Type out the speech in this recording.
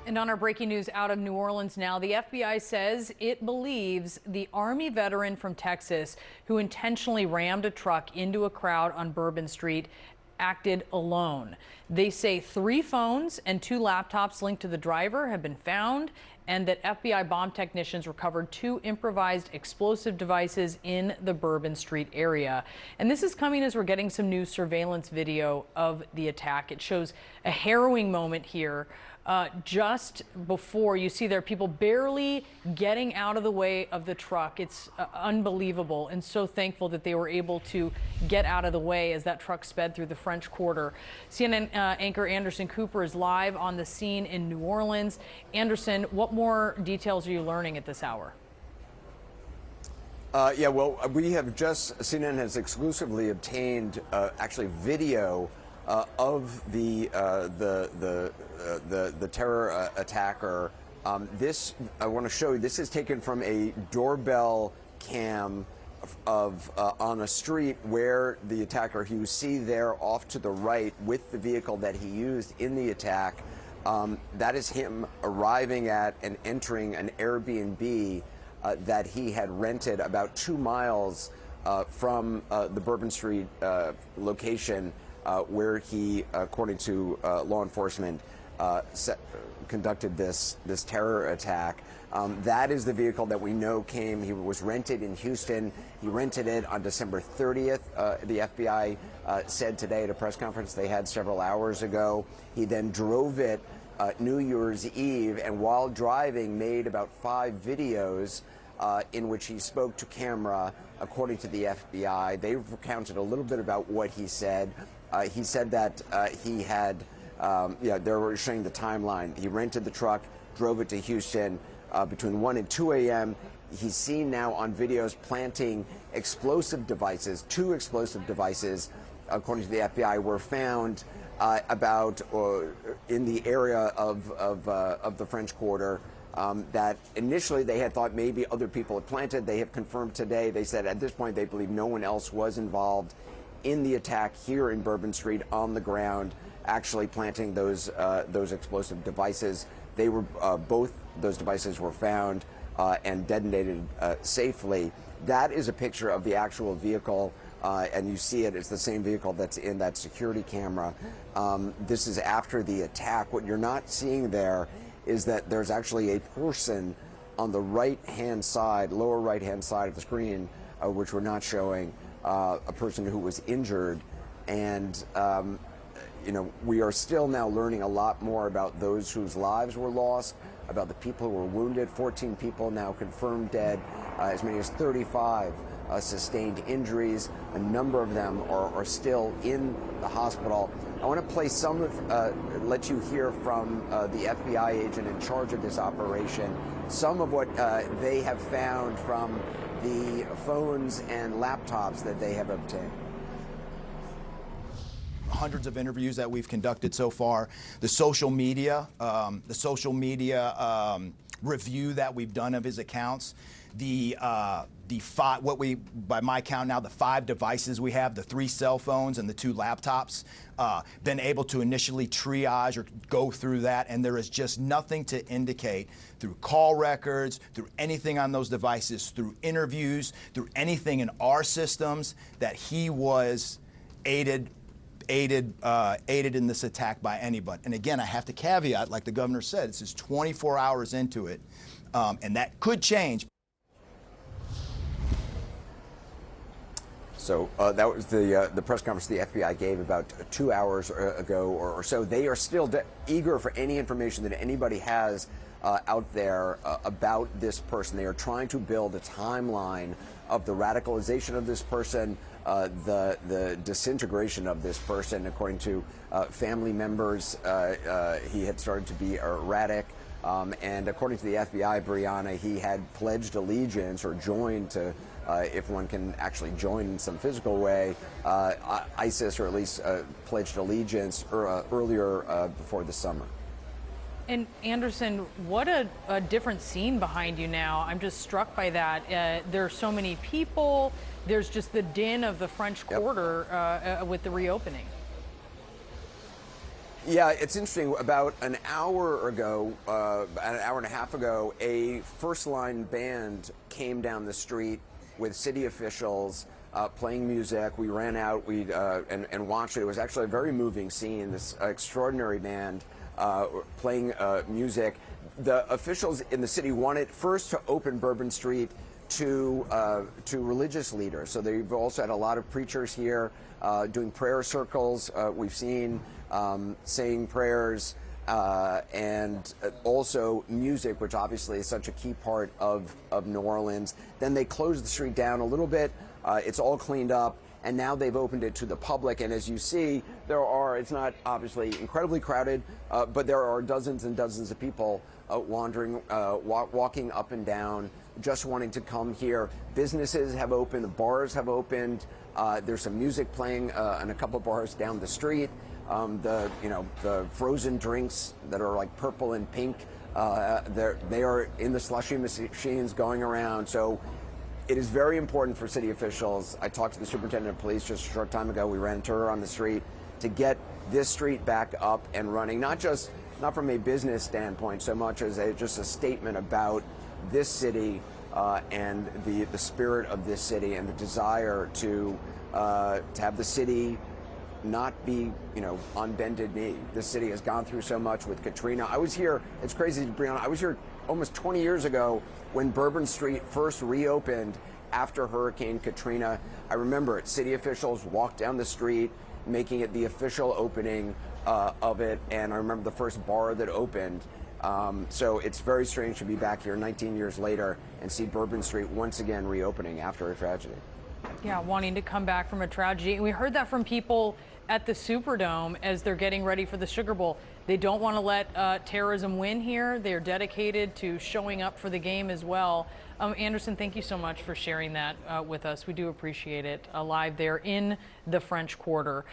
And on our breaking news out of New Orleans now, the FBI says it believes the Army veteran from Texas who intentionally rammed a truck into a crowd on Bourbon Street acted alone. They say 3 phones and 2 laptops linked to the driver have been found, and that FBI bomb technicians recovered 2 improvised explosive devices in the Bourbon Street area. And this is coming as we're getting some new surveillance video of the attack. It shows a harrowing moment here. Just before you see there are people barely getting out of the way of the truck. It's unbelievable, and so thankful that they were able to get out of the way as that truck sped through the French Quarter. CNN anchor Anderson Cooper is live on the scene in New Orleans. Anderson, what more details are you learning at this hour? Yeah, well, CNN has exclusively obtained actually video of the terror attacker. This I want to show you. This is taken from a doorbell cam of on a street where the attacker, you see there off to the right with the vehicle that he used in the attack. That is him arriving at and entering an Airbnb that he had rented about 2 miles from the Bourbon Street location. Where he, according to law enforcement, conducted this terror attack. That is the vehicle that we know he was rented in Houston. He rented it on December 30th. The FBI said today at a press conference they had several hours ago. He then drove it New Year's Eve, and while driving made about 5 videos in which he spoke to camera, according to the FBI. They recounted a little bit about what he said. He said that he had, they were showing the timeline. He rented the truck, drove it to Houston between 1 and 2 a.m. He's seen now on videos planting explosive devices. 2 explosive devices, according to the FBI, were found in the area of the French Quarter. That initially they had thought maybe other people had planted. They have confirmed today. They said at this point they believe no one else was involved in the attack here in Bourbon Street on the ground, actually planting those explosive devices. They were both those devices were found and detonated safely. That is a picture of the actual vehicle, and you see it. It's the same vehicle that's in that security camera. This is after the attack. What you're not seeing there is that there's actually a person on the right-hand side, lower right-hand side of the screen, which we're not showing, a person who was injured. And, we are still now learning a lot more about those whose lives were lost, about the people who were wounded. 14 people now confirmed dead, as many as 35 sustained injuries. A number of them are still in the hospital. I want to play some of, let you hear from the FBI agent in charge of this operation, some of what they have found from the phones and laptops that they have obtained. Hundreds of interviews that we've conducted so far, the social media review that we've done of his accounts, by my count now, the 5 devices we have, the 3 cell phones and the 2 laptops, been able to initially triage or go through that, and there is just nothing to indicate through call records, through anything on those devices, through interviews, through anything in our systems that he was aided in this attack by anybody. And again, I have to caveat, like the governor said, this is 24 hours into it, and that could change. So that was the press conference the FBI gave about 2 hours ago or so. They are still eager for any information that anybody has out there about this person. They are trying to build a timeline of the radicalization of this person, the disintegration of this person. According to family members, he had started to be erratic. And according to the FBI, Brianna, he had pledged allegiance or joined to, if one can actually join in some physical way, ISIS, or at least pledged allegiance earlier before the summer. And Anderson, what a different scene behind you now. I'm just struck by that. There are so many people. There's just the din of the French Quarter with the reopening. Yeah, it's interesting. About an hour ago, an hour and a half ago, a First Line band came down the street with city officials playing music. We ran out and watched it. It was actually a very moving scene, this extraordinary band playing music. The officials in the city wanted first to open Bourbon Street to religious leaders. So they've also had a lot of preachers here doing prayer circles. We've seen saying prayers and also music, which obviously is such a key part of New Orleans. Then they closed the street down a little bit. It's all cleaned up, and now they've opened it to the public. And as you see, it's not obviously incredibly crowded, but there are dozens and dozens of people wandering, walking up and down, just wanting to come here. Businesses have opened, the bars have opened. There's some music playing in a couple of bars down the street. The frozen drinks that are like purple and pink, they are in the slushy machines going around. So it is very important for city officials. I talked to the superintendent of police just a short time ago. We ran into her on the street to get this street back up and running, not from a business standpoint so much as just a statement about this city and the spirit of this city and the desire to have the city not be, on bended knee. This city has gone through so much with Katrina. I was here, it's crazy, Brianna, I was here almost 20 years ago when Bourbon Street first reopened after Hurricane Katrina. I remember it, city officials walked down the street, making it the official opening of it, and I remember the first bar that opened. So it's very strange to be back here 19 years later and see Bourbon Street once again reopening after a tragedy. Yeah, wanting to come back from a tragedy. And we heard that from people at the Superdome as they're getting ready for the Sugar Bowl. They don't want to let terrorism win here. They're dedicated to showing up for the game as well. Anderson, thank you so much for sharing that with us. We do appreciate it. Live there in the French Quarter.